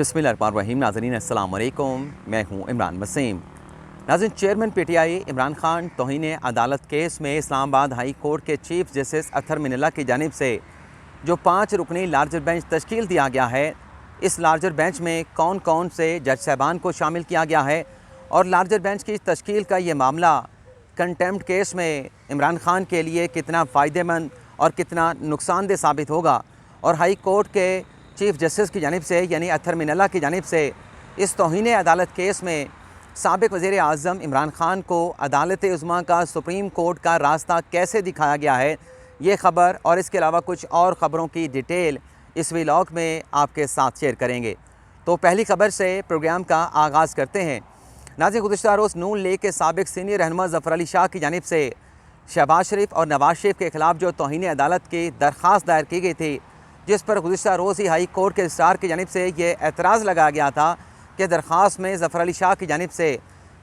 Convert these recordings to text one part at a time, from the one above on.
बिस्मिल्लाहिर्रहमानिर्रहीम। नाज़रीन अस्सलाम वालेकुम, मैं हूँ इमरान वसीम। नाज़रीन, चेयरमैन पीटीआई इमरान खान तौहीन अदालत केस में इस्लामाबाद हाई कोर्ट के चीफ जस्टिस अतहर मिनल्ला की जानिब से जो 5 रुकनी लार्जर बेंच तश्कील दिया गया है, इस लार्जर बेंच में कौन कौन से जज साहबान को शामिल किया गया है और लार्जर बेंच की तश्कील का ये मामला कंटेम्प्ट केस में इमरान खान के लिए कितना फ़ायदेमंद और कितना नुकसानदेह साबित होगा, और हाई कोर्ट के चीफ जस्टिस की जानिब से यानी अतहर मिनल्ला की जानिब से इस तौहीन अदालत केस में साबिक़ वज़ीर आज़म इमरान खान को अदालत उज़्मा का सुप्रीम कोर्ट का रास्ता कैसे दिखाया गया है, ये ख़बर और इसके अलावा कुछ और ख़बरों की डिटेल इस व्लॉग में आपके साथ शेयर करेंगे। तो पहली ख़बर से प्रोग्राम का आगाज़ करते हैं। नाज़रीन, गुज़िश्ता रोज़ नून लीग के साबिक़ सीनियर रहनुमा ज़फ़र अली शाह की जानिब से शहबाज शरीफ और नवाज शरीफ के ख़िलाफ़ जो तौहीन अदालत की दरख्वास्त दायर की गई थी, जिस पर गुज़िश्ता रोज़ ही हाई कोर्ट के रजिस्ट्रार की जानिब से ये एतराज़ लगाया गया था कि दरख्वास्त में ज़फ़र अली शाह की जानिब से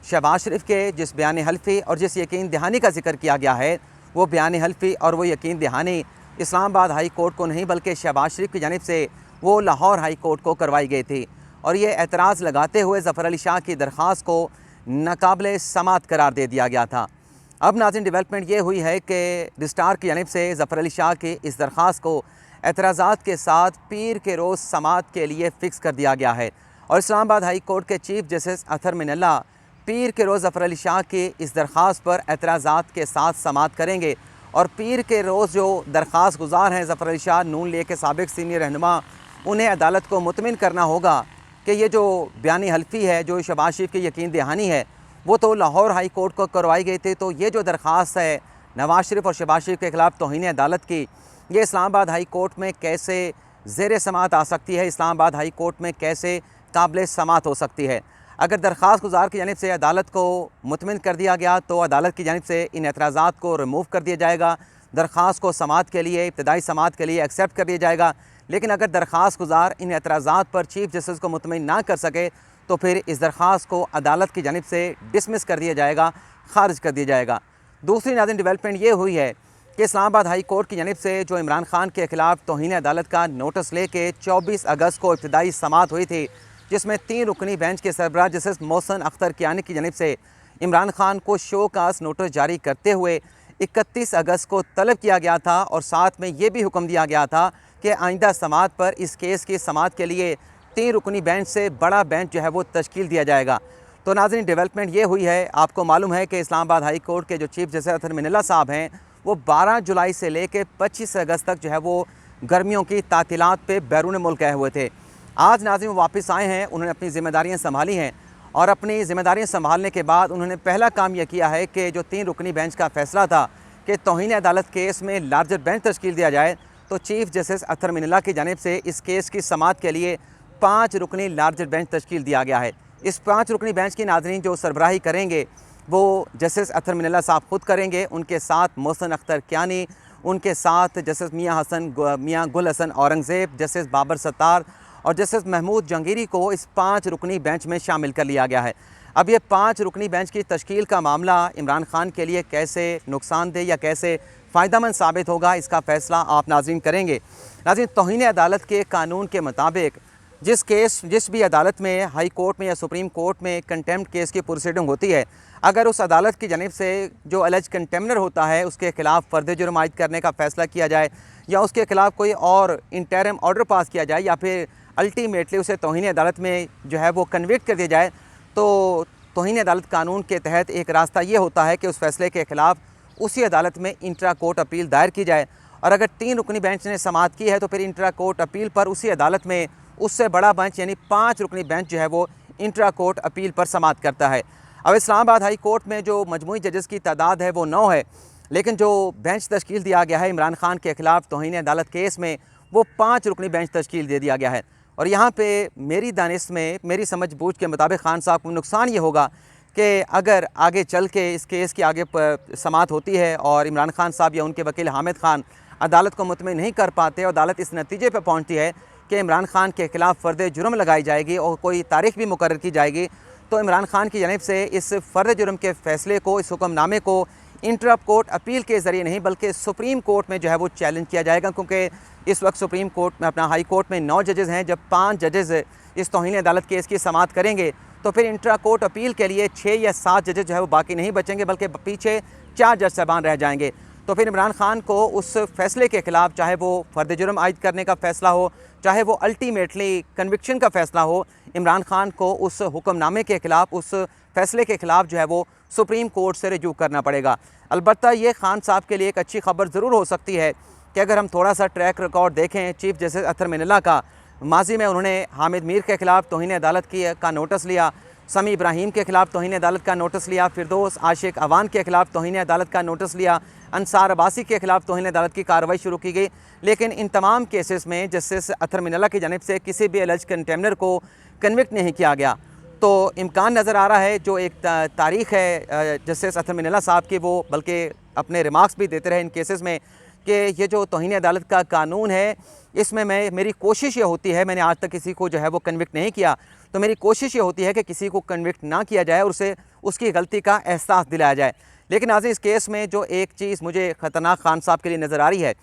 शहबाज शरीफ के जिस बयान हल्फ़ी और जिस यकीन दहानी का जिक्र किया गया है, वो बयान हल्फ़ी और वो यकीन दहानी इस्लामाबाद हाई कोर्ट को नहीं बल्कि शहबाज शरीफ की जानिब से वो लाहौर हाई कोर्ट को करवाई गई थी। और ये एतराज़ लगाते हुए ज़फ़र अली शाह की दरख्वास्त को नाकाबिले समात करार दे दिया गया था। अब नाज़रीन, डेवलपमेंट ये हुई है कि रजिस्ट्रार की जानिब से ज़फ़र अली शाह की इस दरख्वास्त को एतराज़ात के साथ पीर के रोज़ समात के लिए फ़िक्स कर दिया गया है, और इस्लामाबाद हाई कोर्ट के चीफ जस्टिस अतहर मिनल्ला पीर के रोज़ ज़फ़र अली शाह की इस दरख्वास्त पर एतराज़ात के साथ समात करेंगे। और पीर के रोज़ जो दरख्वास्त गुजार हैं ज़फ़र अली शाह नून लीग के साबिक़ सीनियर रहनुमा, उन्हें अदालत को मुतमिन करना होगा कि ये जो बयान हल्फ़ी है, जो शहबाज शरीफ की यकीन दहानी है, वो तो लाहौर हाई कोर्ट को करवाई गई थी। तो ये जो दरख्वास्त है नवाज शरीफ और शहबाज शरीफ के ख़िलाफ़ तौहीन अदालत की, ये इस्लामाबाद हाई कोर्ट में कैसे ज़ेर समात आ सकती है, इस्लामाबाद हाई कोर्ट में कैसे काबिल समात हो सकती है। अगर दरख्वास्त गुजार की जानिब से अदालत को मुतमिन कर दिया गया तो अदालत की जानिब से इन एतराज़ात को रिमूव कर दिया जाएगा, दरख्वास्त को समात के लिए इब्तदाई समात के लिए एक्सेप्ट कर दिया जाएगा। लेकिन अगर दरख्वास्त गुजार इन एतराज़ात पर चीफ जस्टिस को मुतमिन ना कर सके तो फिर इस दरख्वास्त को अदालत की जानिब से डिसमिस कर दिया जाएगा, खारिज कर दिया जाएगा। दूसरी नाज़रीन, डेवलपमेंट ये हुई है कि इस्लामाबाद हाई कोर्ट की जानिब से जो इमरान खान के ख़िलाफ़ तौहीन अदालत का नोटिस लेके 24 अगस्त को इब्तदाई समात हुई थी, जिसमें 3 रुकनी बेंच के सरबराह जस्टिस मोहसिन अख्तर कियानी की जानिब से इमरान खान को शो काज नोटिस जारी करते हुए 31 अगस्त को तलब किया गया था, और साथ में ये भी हुक्म दिया गया था कि आइंदा समात पर इस केस की समात के लिए 3 रुकनी बेंच से बड़ा बेंच जो है वो तश्कील दिया जाएगा। तो नाज़रीन, डेवलपमेंट ये हुई है, आपको मालूम है कि इस्लामाबाद हाई कोर्ट के जो चीफ जस्टिस अतहर मिनल्ला साहब हैं, वो 12 जुलाई से लेकर 25 अगस्त तक जो है वो गर्मियों की तातीलात पे बैरून मुल्क गए हुए थे। आज नाज़रीन वो वापस आए हैं, उन्होंने अपनी ज़िम्मेदारियाँ संभाली हैं, और अपनी ज़िम्मेदारियाँ संभालने के बाद उन्होंने पहला काम यह किया है कि जो 3 रुकनी बेंच का फ़ैसला था कि तौहीन अदालत केस में लार्जर बेंच तश्कील दिया जाए, तो चीफ जस्टिस अतहर मिनल्ला की जानिब से इस केस की समात के लिए 5 रुकनी लार्जर बेंच तश्कील दिया गया है। इस 5 रुकनी बेंच की नाज़रीन जो सरबराही करेंगे वो जस्टिस अतहर मिनल्ला साहब खुद करेंगे, उनके साथ मोहसिन अख्तर कियानी, उनके साथ जस्टिस मियाँ गुल हसन औरंगज़ेब, जस्टिस बाबर सत्तार और जस्टिस महमूद जंगीरी को इस 5 रुकनी बेंच में शामिल कर लिया गया है। अब ये 5 रुकनी बेंच की तश्कील का मामला इमरान खान के लिए कैसे नुकसानदेह या कैसे फ़ायदेमंद साबित होगा, इसका फ़ैसला आप नाज़रीन करेंगे। नाज़रीन, तौहीन अदालत के कानून के मुताबिक जिस भी अदालत में हाई कोर्ट में या सुप्रीम कोर्ट में कंटेम्प्ट केस की प्रोसीडिंग होती है, अगर उस अदालत की जानिब से जो एलिज कंटेम्नर होता है उसके ख़िलाफ़ फ़र्द जुर्म आयद करने का फ़ैसला किया जाए, या उसके ख़िलाफ़ कोई और इंटरिम ऑर्डर पास किया जाए, या फिर अल्टीमेटली उसे तौहीन अदालत में जो है वो कन्विक्ट कर दिया जाए, तो तौहीन अदालत कानून के तहत एक रास्ता ये होता है कि उस फैसले के ख़िलाफ़ उसी अदालत में इंट्रा कोर्ट अपील दायर की जाए। और अगर 3 रुकनी बेंच ने समात की है तो फिर इंट्रा कोर्ट अपील पर उसी अदालत में उससे बड़ा बेंच यानी 5 रुकनी बेंच जो है वो इंट्रा कोर्ट अपील पर समात करता है। अब इस्लामाबाद हाई कोर्ट में जो मजमूई जजेस की तादाद है वो 9 है, लेकिन जो बेंच तश्कील दिया गया है इमरान खान के ख़िलाफ़ तौहीन अदालत केस में, वो 5 रुकनी बेंच तश्कील दे दिया गया है। और यहाँ पे मेरी दानिश में, मेरी समझ बूझ के मुताबिक खान साहब को नुकसान ये होगा कि अगर आगे चल के इस केस की आगे समात होती है और इमरान खान साहब या उनके वकील हामिद खान अदालत को मुतमिन नहीं कर पाते और अदालत इस नतीजे पर पहुँचती है कि इमरान खान के ख़िलाफ़ फ़र्द जुर्म लगाई जाएगी और कोई तारीख भी मुकर्रर की जाएगी, तो इमरान खान की जानिब से इस फ़र्द जुर्म के फ़ैसले को, इस हुक्मनामे को इंटर कोर्ट अपील के ज़रिए नहीं बल्कि सुप्रीम कोर्ट में जो है वो चैलेंज किया जाएगा, क्योंकि इस वक्त सुप्रीम कोर्ट में अपना हाई कोर्ट में 9 जजेज़ हैं। जब 5 जजेज़ इस तौहीन अदालत केस की समाअत करेंगे तो फिर इंट्रा कोर्ट अपील के लिए 6 या 7 जजेज़ जो है वो बाकी नहीं बचेंगे, बल्कि पीछे 4 जज साहबान रह जाएंगे। तो फिर इमरान खान को उस फैसले के ख़िलाफ़, चाहे वो फ़र्द जुर्म आयद करने का फ़ैसला हो, चाहे वो अल्टीमेटली कन्विक्शन का फ़ैसला हो, इमरान खान को उस हुक्मनामे के ख़िलाफ़, उस फैसले के ख़िलाफ़ जो है वो सुप्रीम कोर्ट से रजू करना पड़ेगा। अलबत्ता ये खान साहब के लिए एक अच्छी खबर ज़रूर हो सकती है कि अगर हम थोड़ा सा ट्रैक रिकॉर्ड देखें चीफ़ जस्टिस अतर मिनल्ला का, माजी में उन्होंने हामिद मीर के ख़िलाफ़ तौहीन अदालत का नोटिस लिया, समी इब्राहीम के ख़िलाफ़ तौहीन अदालत का नोटिस लिया, फिरदौस आशिक अवान के ख़िलाफ़ तौहीन अदालत का नोटिस लिया, अंसार अब्बासी के ख़िलाफ़ तौहीन अदालत की कार्रवाई शुरू की गई। लेकिन इन तमाम केसेस में जस्टिस अतर मिनल्ला की जानिब से किसी भी एलिज कंटेमनर को कन्विक्ट नहीं किया गया। तो इम्कान नज़र आ रहा है, जो एक तारीख़ है जस्टिस अतर मिनल्ला साहब की, वो बल्कि अपने रिमार्क्स भी देते रहे इन केसेस में कि ये जो तौहीन अदालत का कानून है, इसमें मेरी कोशिश ये होती है, मैंने आज तक किसी को जो है वो कन्विक्ट नहीं किया, तो मेरी कोशिश ये होती है कि किसी को कन्विक्ट ना किया जाए और उसे उसकी गलती का एहसास दिलाया जाए। लेकिन आज इस केस में जो एक चीज़ मुझे ख़तरनाक खान साहब के लिए नज़र आ रही है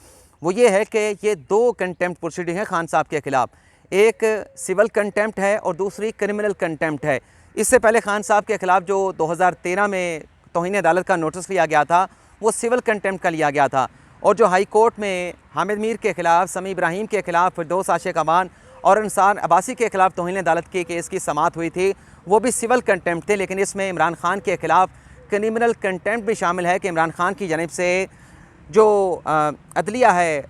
वो ये है कि ये 2 कंटेम्प्ट प्रोसीडिंग है खान साहब के ख़िलाफ़। एक सिविल कंटेम्प्ट है और दूसरी क्रिमिनल कंटेम्प्ट है। इससे पहले खान साहब के ख़िलाफ़ जो 2013 में तौहीन अदालत का नोटिस लिया गया था वो सिविल कंटेम्प्ट का लिया गया था, और जो हाई कोर्ट में हामिद मीर के ख़िलाफ़, समी इब्राहीम के ख़िलाफ़, फिरदौस आशिक अवान और अंसार अब्बासी के ख़िलाफ़ तौहीन अदालत के केस की समाअत हुई थी, वो भी सिविल कंटेम्प्ट थे। लेकिन इसमें इमरान खान के ख़िलाफ़ क्रिमिनल कंटेम्प्ट भी शामिल है कि इमरान खान की जानिब से जो अदलिया है,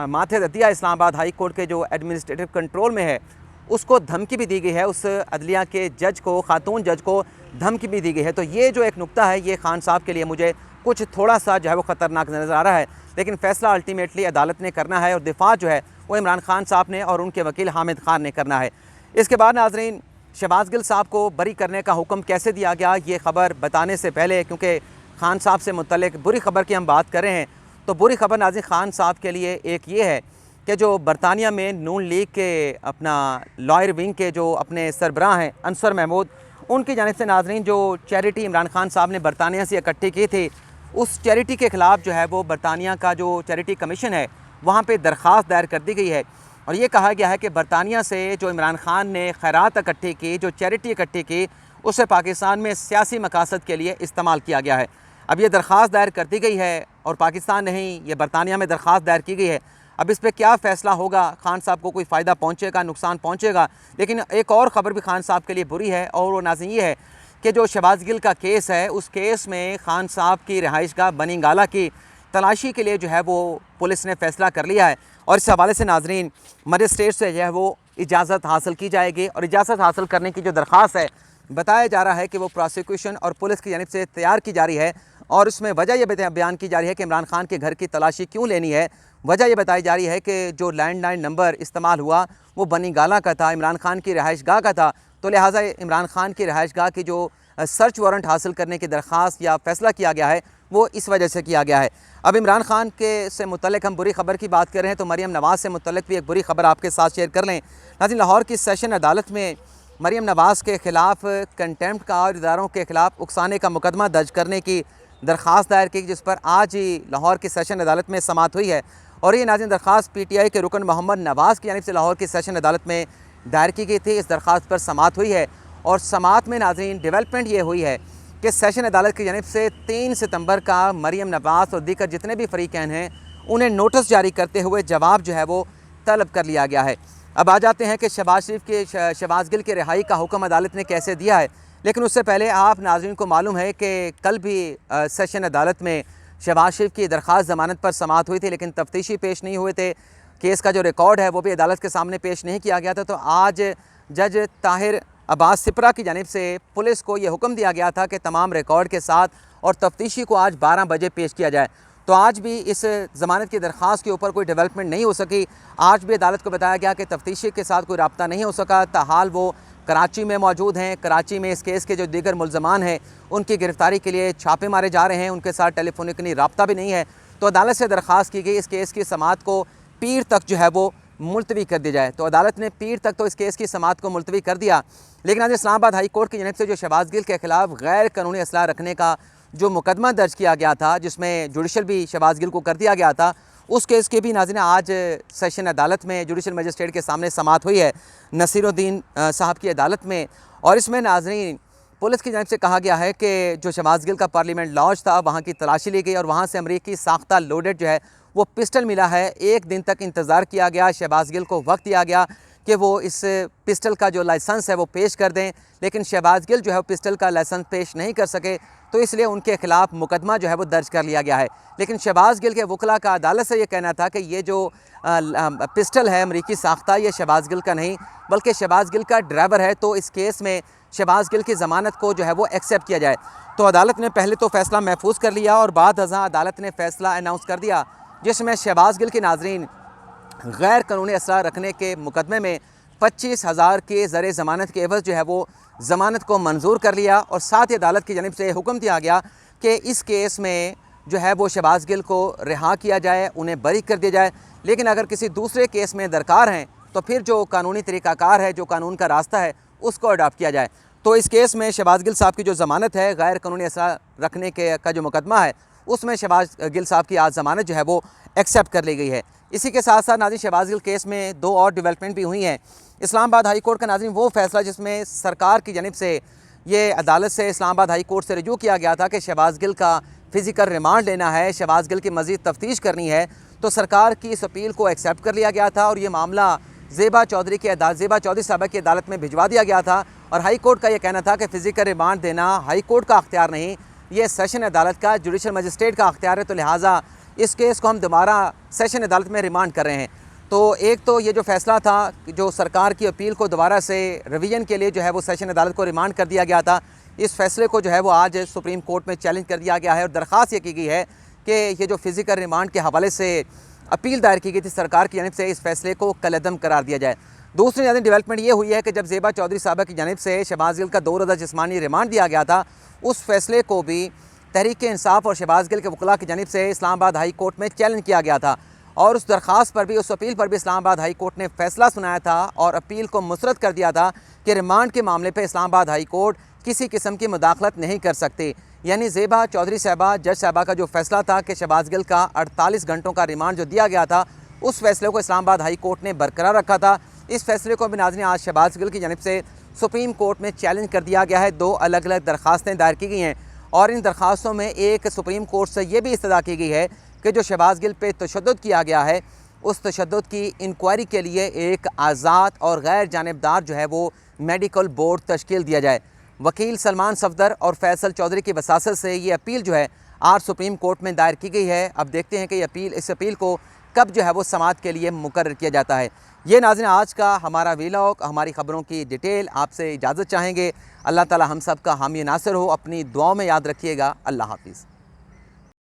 माथे अदलिया इस्लामाबाद हाई कोर्ट के जो एडमिनिस्ट्रेटिव कंट्रोल में है, उसको धमकी भी दी गई है, उस अदलिया के जज को, खातून जज को धमकी भी दी गई है। तो ये जो एक नुक्ता है, ये खान साहब के लिए मुझे कुछ थोड़ा सा जो है वो ख़तरनाक नज़र आ रहा है। लेकिन फ़ैसला अल्टीमेटली अदालत ने करना है और दिफा जो है वो इमरान खान साहब ने और उनके वकील हामिद खान ने करना है। इसके बाद नाज़रीन, शहबाज गिल साहब को बरी करने का हुक्म कैसे दिया गया, ये ख़बर बताने से पहले, क्योंकि खान साहब से मुतल्लिक बुरी खबर की हम बात कर रहे हैं, तो बुरी खबर नाज़रीन खान साहब के लिए एक ये है कि जो बरतानिया में नून लीग के अपना लॉयर विंग के जो अपने सरबराह हैं अंसर महमूद, उनकी जानिब से नाज़रीन जो चैरिटी इमरान खान साहब ने बरतानिया से इकट्ठी की थी, उस चैरिटी के ख़िलाफ़ जो है वो बरतानिया का जो चैरिटी कमीशन है वहाँ पे दरख्वास्त दायर कर दी गई है। और ये कहा गया है कि बरतानिया से जो इमरान खान ने खैरात इकट्ठी की, जो चैरिटी इकट्ठी की, उसे पाकिस्तान में सियासी मकासद के लिए इस्तेमाल किया गया है। अब ये दरख्वास्त दायर कर दी गई है और पाकिस्तान नहीं, ये बरतानिया में दरख्वास्त दायर की गई है। अब इस पर क्या फ़ैसला होगा, खान साहब को कोई फ़ायदा पहुँचेगा, नुकसान पहुँचेगा। लेकिन एक और ख़बर भी खान साहब के लिए बुरी है, और वो नाज़रीन ये है कि जो शहबाज गिल का केस है, उस केस में खान साहब की रिहाइशगाह बनिंगाला की तलाशी के लिए जो है वो पुलिस ने फ़ैसला कर लिया है। और इस हवाले से नाज़रीन मजिस्ट्रेट से जो है वो इजाज़त हासिल की जाएगी, और इजाज़त हासिल करने की जो दरख्वास्त है, बताया जा रहा है कि वो प्रोसिक्यूशन और पुलिस की जानिब से तैयार की जा रही है। और उसमें वजह यह बयान की जा रही है कि इमरान खान के घर की तलाशी क्यों लेनी है। वजह यह बताई जा रही है कि जो लैंडलाइन नंबर इस्तेमाल हुआ वो बनिंगाला का था, इमरान खान की रिहाइशगाह का था, तो लिहाजा इमरान खान की रिहाइशगाह की जो सर्च वारंट हासिल करने की दरख्वास्त या फ़ैसला किया गया है वो इस वजह से किया गया है। अब इमरान खान के से मुतल्लिक हम बुरी खबर की बात कर रहे हैं, तो मरीम नवाज़ से मुतल्लिक भी एक बुरी खबर आपके साथ शेयर कर लें। नाज़रीन, लाहौर की सेशन अदालत में मरीम नवाज़ के ख़िलाफ़ कंटेम्प्ट का और इदारों के ख़िलाफ़ उकसाने का मुकदमा दर्ज करने की दरख्वास्त दायर की, जिस पर आज ही लाहौर की सेशन अदालत में समाअत हुई है। और ये नाज़रीन दरख्वास्त PTI के रुकन मोहम्मद नवाज़ की जानिब से लाहौर की सेशन अदालत में दायर की गई थी। इस दरख्वास्त पर समाअत हुई है, और समाअत में नाज़रीन डेवलपमेंट ये हुई है कि सेशन अदालत की जानिब से 3 सितंबर का मरीम नवाज़ और दीगर जितने भी फ़रीक़ैन हैं उन्हें नोटिस जारी करते हुए जवाब जो है वो तलब कर लिया गया है। अब आ जाते हैं कि शहबाज गिल की रिहाई का हुक्म अदालत ने कैसे दिया है। लेकिन उससे पहले आप नाज़रीन को मालूम है कि कल भी सेशन अदालत में शहबाज शरीफ की दरख्वास्त ज़मानत पर समाअत हुई थी, लेकिन तफ्तीशी पेश नहीं हुए थे। केस का जो रिकॉर्ड है वो भी अदालत के सामने पेश नहीं किया गया था। तो आज जज ताहिर अब्बास सिपरा की जानिब से पुलिस को ये हुक्म दिया गया था कि तमाम रिकॉर्ड के साथ और तफ्तीशी को आज 12 बजे पेश किया जाए। तो आज भी इस ज़मानत की दरख्वास्त के ऊपर कोई डेवलपमेंट नहीं हो सकी। आज भी अदालत को बताया गया कि तफ्तीशी के साथ कोई रब्ता नहीं हो सका। ताहाल वो कराची में मौजूद हैं। कराची में इस केस के जो दीगर मुल्ज़मान हैं उनकी गिरफ़्तारी के लिए छापे मारे जा रहे हैं, उनके साथ टेलीफोनिकली रब्ता भी नहीं है। तो अदालत से दरख्वास्त की गई इस केस की समाअत को पीर तक जो है वो मुलतवी कर दी जाए। तो अदालत ने पीर तक तो इस केस की समाअत को मुलतवी कर दिया। लेकिन आज इस्लामाबाद हाई कोर्ट की जानिब से जो शहबाज गिल के ख़िलाफ़ गैर कानूनी असलाह रखने का जो मुकदमा दर्ज किया गया था, जिसमें जुडिशल भी शहबाज गिल को कर दिया गया था, उस केस की भी नाज़रीन आज सेशन अदालत में जुडिशल मजिस्ट्रेट के सामने समाअत हुई है नसीरुद्दीन साहब की अदालत में। और इसमें नाज़रीन पुलिस की जानिब से कहा गया है कि जो शहबाज गिल का पार्लियामेंट लॉज था वहाँ की तलाशी ली गई और वहाँ से अमरीकी साख्ता लोडेड जो है वो पिस्टल मिला है। एक दिन तक इंतज़ार किया गया, शहबाज गिल को वक्त दिया गया कि वो इस पिस्टल का जो लाइसेंस है वो पेश कर दें, लेकिन शहबाज गिल जो है वो पिस्टल का लाइसेंस पेश नहीं कर सके, तो इसलिए उनके खिलाफ मुकदमा जो है वो दर्ज कर लिया गया है। लेकिन शहबाज गिल के वकला का अदालत से ये कहना था कि ये जो पिस्टल है अमरीकी साख्ता ये शहबाज गिल का नहीं बल्कि शहबाज गिल का ड्राइवर है, तो इस केस में शहबाज गिल की ज़मानत को जो है वो एक्सेप्ट किया जाए। तो अदालत ने पहले तो फ़ैसला महफूज कर लिया और बाद अज़ां अदालत ने फ़ैसला अनाउंस कर दिया जिसमें शहबाज गिल की नाज़रीन गैर कानूनी असलाह रखने के मुकदमे में 25,000 के ज़र ज़मानत के एवज़ जो है वो ज़मानत को मंजूर कर लिया। और साथ ही अदालत की जानिब से हुक्म दिया गया कि इस केस में जो है वो शहबाज गिल को रिहा किया जाए, उन्हें बरी कर दिया जाए। लेकिन अगर किसी दूसरे केस में दरकार हैं तो फिर जो कानूनी तरीक़ाकार है, जो कानून का रास्ता है, उसको अडॉप्ट किया जाए। तो इस केस में शहबाज गिल साहब की जो ज़मानत है गैर कानूनी असलाह रखने के का जो मुकदमा है उसमें शहबाज गिल साहब की आज ज़मानत जो है वो एक्सेप्ट कर ली गई है। इसी के साथ साथ नाज़रीन शहबाज गिल केस में दो और डेवलपमेंट भी हुई हैं। इस्लामाबाद हाई कोर्ट का नाज़रीन वो फ़ैसला जिसमें सरकार की जानिब से ये अदालत से इस्लामाबाद हाई कोर्ट से रजू किया गया था कि शहबाज गिल का फ़िज़िकल रिमांड लेना है, शहबाज गिल की मज़ीद तफ्तीश करनी है, तो सरकार की इस अपील को एक्सेप्ट कर लिया गया था और ये मामला ज़ेबा चौधरी साहबा की अदालत में भिजवा दिया गया था। और हाई कोर्ट का ये कहना था कि फ़िज़िकल रिमांड देना हाई कोर्ट का अख्तियार नहीं, ये सेशन अदालत का जुडिशल मजिस्ट्रेट का अख्तियार है, तो लिहाजा इस केस को हम दोबारा सेशन अदालत में रिमांड कर रहे हैं। तो एक तो ये जो फ़ैसला था जो सरकार की अपील को दोबारा से रिवीजन के लिए जो है वो सेशन अदालत को रिमांड कर दिया गया था, इस फ़ैसले को जो है वो आज सुप्रीम कोर्ट में चैलेंज कर दिया गया है और दरख्वास्त ये की गई है कि ये जो फ़िज़िकल रिमांड के हवाले से अपील दायर की गई थी सरकार की जानिब से, इस फ़ैसले को कलअदम करार दिया जाए। दूसरी ज़्यादा डेवलपमेंट ये हुई है कि जब ज़ेबा चौधरी साहबा की जानिब से शहबाज गिल का 2 रोज़ा जिस्मानी रिमांड दिया गया था, उस फ़ैसले को भी तहरीक इंसाफ और शहबाज गिल के वकला की जानिब से इस्लामाबाद हाई कोर्ट में चैलेंज किया गया था और उस दरख्वास्त पर भी, उस अपील पर भी इस्लामाबाद हाई कोर्ट ने फ़ैसला सुनाया था और अपील को मुस्तरद कर दिया था कि रिमांड के मामले पर इस्लामाबाद हाई कोर्ट किसी किस्म की मुदाखलत नहीं कर सकती। यानी ज़ेबा चौधरी साहबा जज साहबा का जो फ़ैसला था कि शहबाज गिल का 48 घंटों का रिमांड जो दिया गया था, उस फैसले को इस्लामाबाद हाई कोर्ट ने बरकरार रखा था। इस फैसले को भी नाज़रीन आज शहबाज गिल की जानिब से सुप्रीम कोर्ट में चैलेंज कर दिया गया है। 2 अलग अलग दरख्वास्तें दायर की गई हैं और इन दरख्वास्तों में एक सुप्रीम कोर्ट से ये भी इस्तदा की गई है कि जो शहबाज गिल पे तशद्दुद किया गया है उस तशद्दुद की इंक्वायरी के लिए एक आज़ाद और गैर जानिबदार जो है वो मेडिकल बोर्ड तश्कील दिया जाए। वकील सलमान सफदर और फैसल चौधरी की वसासत से ये अपील जो है आज सुप्रीम कोर्ट में दायर की गई है। अब देखते हैं कि ये इस अपील को कब जो है वो समाअत के लिए मुकर्रर किया जाता है। ये नाज़रीन आज का हमारा वीलॉग, हमारी ख़बरों की डिटेल। आपसे इजाज़त चाहेंगे। अल्लाह ताला हम सब का हामी नासिर हो। अपनी दुआओं में याद रखिएगा। अल्लाह हाफ़िज़।